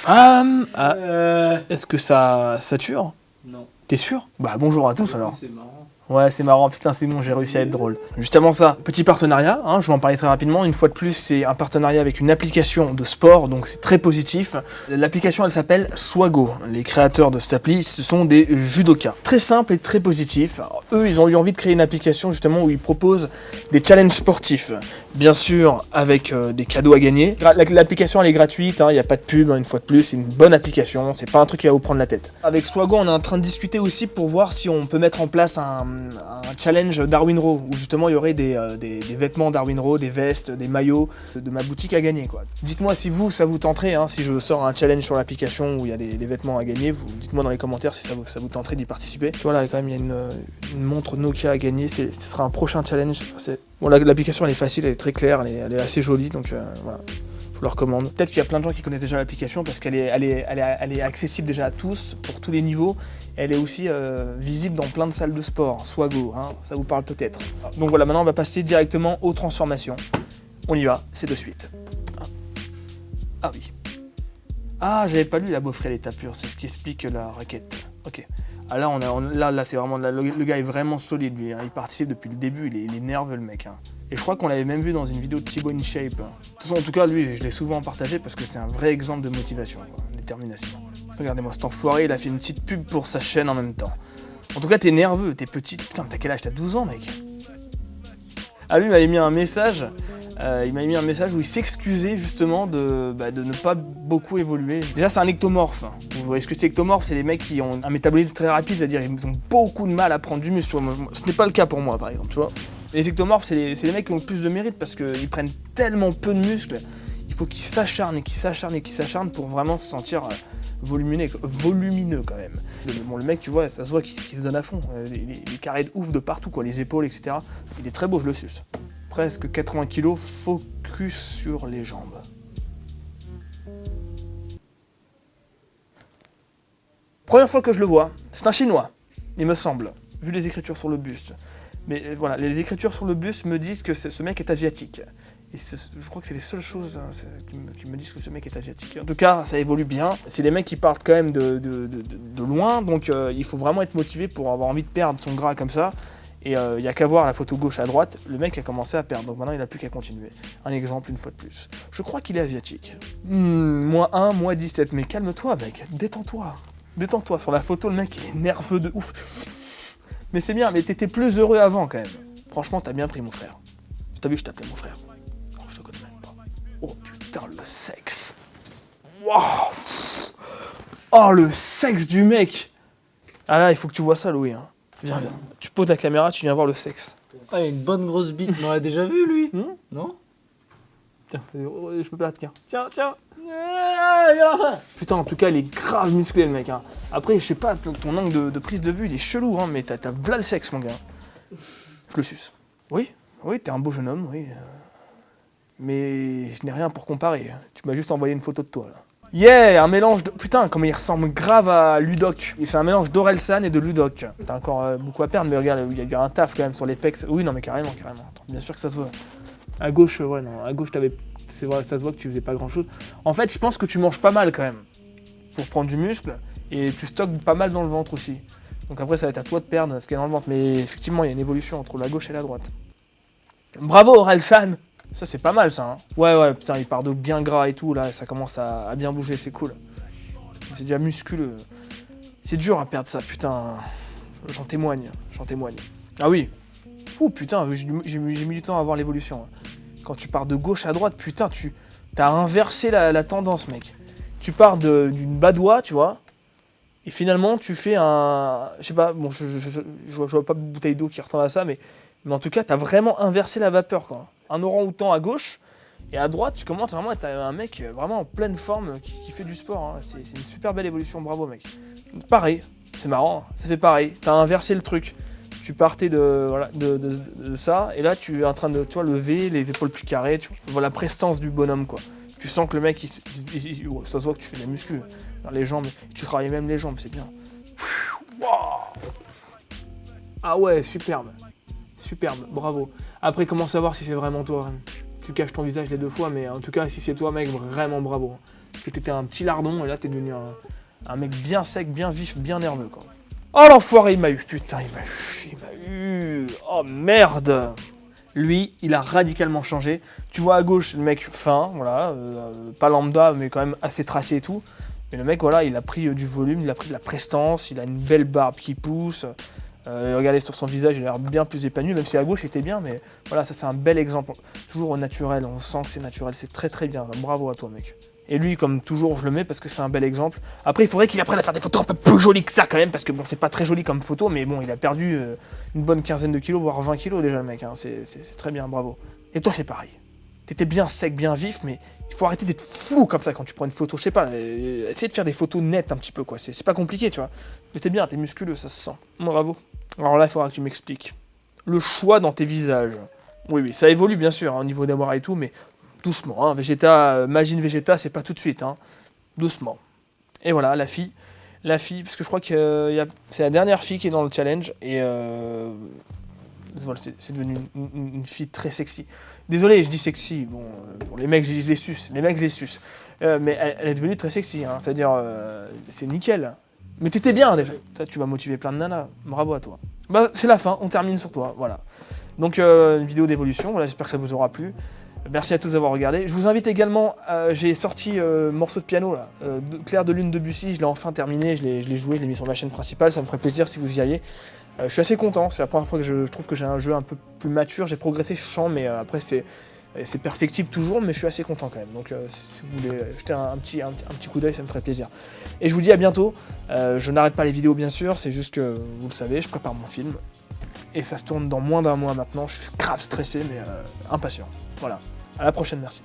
femme. Est-ce que ça sature? Non. T'es sûr? Bah bonjour à tous alors. C'est marrant. Ouais, c'est marrant, putain, c'est bon, j'ai réussi à être drôle. Juste avant ça, petit partenariat, je vais en parler très rapidement. Une fois de plus, c'est un partenariat avec une application de sport, donc c'est très positif. L'application, elle s'appelle Swago. Les créateurs de cette appli, ce sont des judokas. Très simple et très positif. Alors, eux, ils ont eu envie de créer une application justement où ils proposent des challenges sportifs. Bien sûr, avec des cadeaux à gagner. L'application, elle est gratuite, il n'y a pas de pub, une fois de plus, c'est une bonne application, c'est pas un truc qui va vous prendre la tête. Avec Swago, on est en train de discuter aussi pour voir si on peut mettre en place un challenge Darwin Raw, où justement il y aurait des vêtements Darwin Raw, des vestes, des maillots de ma boutique à gagner, quoi. Dites-moi si ça vous tenterait, si je sors un challenge sur l'application où il y a des vêtements à gagner, dites-moi dans les commentaires si ça vous tenterait d'y participer. Tu vois là, quand même, il y a une montre Nokia à gagner, ce sera un prochain challenge. Bon, l'application elle est facile, elle est très claire, elle est assez jolie, donc voilà. Je vous la recommande. Peut-être qu'il y a plein de gens qui connaissent déjà l'application parce qu'elle est accessible déjà à tous, pour tous les niveaux. Elle est aussi visible dans plein de salles de sport, Swago, ça vous parle peut-être. Donc voilà, maintenant on va passer directement aux transformations. On y va, c'est de suite. Ah oui. Ah, j'avais pas lu la beaufrée à l'état pur, c'est ce qui explique la raquette. Ok. Ah là, là c'est vraiment, le gars est vraiment solide lui, il participe depuis le début, il est nerveux le mec. Et je crois qu'on l'avait même vu dans une vidéo de Thibaut InShape. En tout cas, lui, je l'ai souvent partagé parce que c'est un vrai exemple de motivation, quoi, de détermination. Regardez-moi, cet enfoiré, il a fait une petite pub pour sa chaîne en même temps. En tout cas, t'es nerveux, t'es petit. Putain, t'as quel âge? T'as 12 ans, mec? Ah, lui, il m'avait mis un message. Où il s'excusait justement de ne pas beaucoup évoluer. Déjà, c'est un ectomorphe. Vous voyez ce que c'est ectomorphe? C'est les mecs qui ont un métabolisme très rapide, c'est-à-dire ils ont beaucoup de mal à prendre du muscle. Tu vois. Ce n'est pas le cas pour moi, par exemple, tu vois. Les ectomorphes, c'est les mecs qui ont le plus de mérite parce qu'ils prennent tellement peu de muscles. Il faut qu'ils s'acharnent pour vraiment se sentir volumineux quand même. Bon, le mec, tu vois, ça se voit qu'il se donne à fond. Les carrés de ouf de partout, quoi, les épaules, etc. Il est très beau, je le suce. Presque 80 kg, focus sur les jambes. Première fois que je le vois, c'est un Chinois, il me semble, vu les écritures sur le buste. Mais voilà, les écritures sur le buste me disent que ce mec est asiatique. Et je crois que c'est les seules choses qui me disent que ce mec est asiatique. En tout cas, ça évolue bien. C'est des mecs qui partent quand même de loin, donc il faut vraiment être motivé pour avoir envie de perdre son gras comme ça. Et il n'y a qu'à voir la photo gauche à droite, le mec a commencé à perdre, donc maintenant il n'a plus qu'à continuer. Un exemple une fois de plus. Je crois qu'il est asiatique. Moins 1, moins 17, mais calme-toi mec, détends-toi. Détends-toi, sur la photo le mec il est nerveux de ouf. Mais c'est bien, mais t'étais plus heureux avant quand même. Franchement t'as bien pris mon frère. T'as vu je t'appelais mon frère. Oh je te connais même pas. Oh putain le sexe. Waouh. Oh le sexe du mec. Ah là il faut que tu vois ça Louis. Viens. Tu poses ta caméra, tu viens voir le sexe. Ah, il a une bonne grosse bite, mais on l'a déjà vu lui. Non? Tiens, je peux pas, tiens. Tiens. Viens. Putain, en tout cas, il est grave musclé le mec. Après, je sais pas, ton angle de prise de vue, il est chelou, mais t'as v'là le sexe, mon gars. Je le suce. Oui, t'es un beau jeune homme, oui. Mais je n'ai rien pour comparer. Tu m'as juste envoyé une photo de toi, là. Yeah, un mélange de... Putain, comment il ressemble grave à Ludoc. Il fait un mélange d'Orelsan et de Ludoc. T'as encore beaucoup à perdre, mais regarde, il y a un taf quand même sur les pecs. Oui, non, mais carrément. Attends, bien sûr que ça se voit. À gauche, c'est vrai, ça se voit que tu faisais pas grand-chose. En fait, je pense que tu manges pas mal quand même. Pour prendre du muscle. Et tu stockes pas mal dans le ventre aussi. Donc après, ça va être à toi de perdre ce qu'il y a dans le ventre. Mais effectivement, il y a une évolution entre la gauche et la droite. Bravo, Orelsan! Ça c'est pas mal ça. Ouais, putain, il part de bien gras et tout, là, ça commence à bien bouger, c'est cool. C'est déjà musculeux. C'est dur à perdre ça, putain. J'en témoigne. Ah oui. Ouh, putain, j'ai mis du temps à voir l'évolution. Quand tu pars de gauche à droite, putain, t'as inversé la tendance, mec. Tu pars d'une badoie, tu vois, et finalement, tu fais un... Je sais pas, bon, je vois pas de bouteille d'eau qui ressemble à ça, mais en tout cas, t'as vraiment inversé la vapeur, quoi. Un orang-outan à gauche, et à droite, tu commences vraiment à être un mec vraiment en pleine forme qui fait du sport. C'est une super belle évolution, bravo, mec. Pareil, c'est marrant, ça fait pareil. T'as inversé le truc. Tu partais de ça, et là, tu es en train de lever les épaules plus carrées, tu vois la prestance du bonhomme, quoi. Tu sens que le mec, ça se voit que tu fais de la muscu. Les jambes, tu travailles même les jambes, c'est bien. Wow. Ah ouais, superbe, bravo. Après, comment savoir si c'est vraiment toi? Tu caches ton visage les deux fois, mais en tout cas, si c'est toi, mec, vraiment bravo. Parce que t'étais un petit lardon et là t'es devenu un mec bien sec, bien vif, bien nerveux quoi. Oh l'enfoiré, il m'a eu, putain, il m'a eu. Oh merde. Lui, il a radicalement changé. Tu vois à gauche, le mec fin, voilà, pas lambda, mais quand même assez tracé et tout. Mais le mec, voilà, il a pris du volume, il a pris de la prestance, il a une belle barbe qui pousse. Regardez sur son visage, il a l'air bien plus épanoui, même si à gauche il était bien, mais voilà, ça c'est un bel exemple. Toujours au naturel, on sent que c'est naturel, c'est très très bien. Bravo à toi, mec. Et lui, comme toujours, je le mets parce que c'est un bel exemple. Après, il faudrait qu'il apprenne à faire des photos un peu plus jolies que ça quand même, parce que bon, c'est pas très joli comme photo, mais bon, il a perdu une bonne quinzaine de kilos, voire 20 kilos déjà, le mec. Hein. C'est très bien, bravo. Et toi, c'est pareil. T'étais bien sec, bien vif, mais il faut arrêter d'être flou comme ça quand tu prends une photo. Je sais pas, essaye de faire des photos nettes un petit peu, quoi. C'est pas compliqué, tu vois. Mais t'es bien, t'es musculeux, ça se sent. Bravo. Alors là, il faudra que tu m'expliques. Le choix dans tes visages. Oui, ça évolue bien sûr, hein, au niveau d'amour et tout, mais doucement. Hein. Vegeta, Majin Vegeta, c'est pas tout de suite. Hein. Doucement. Et voilà, la fille, parce que je crois que c'est la dernière fille qui est dans le challenge, et voilà, c'est devenu une fille très sexy. Désolé, je dis sexy, bon, pour les mecs, je les suce, mais elle est devenue très sexy, hein. C'est-à-dire, c'est nickel. Mais t'étais bien déjà, ça, tu vas motiver plein de nanas, bravo à toi. Bah, c'est la fin, on termine sur toi, voilà. Donc, une vidéo d'évolution, voilà, j'espère que ça vous aura plu. Merci à tous d'avoir regardé. Je vous invite également, j'ai sorti morceau de piano, là, Clair de Lune de Debussy, je l'ai enfin terminé, je l'ai joué, je l'ai mis sur ma chaîne principale, ça me ferait plaisir si vous y alliez. Je suis assez content, c'est la première fois que je trouve que j'ai un jeu un peu plus mature, j'ai progressé, je chante, mais après c'est perfectible toujours, mais je suis assez content quand même. Donc si vous voulez jeter un petit coup d'œil, ça me ferait plaisir. Et je vous dis à bientôt, je n'arrête pas les vidéos bien sûr, c'est juste que, vous le savez, je prépare mon film. Et ça se tourne dans moins d'un mois maintenant, je suis grave stressé, mais impatient. Voilà, à la prochaine, merci.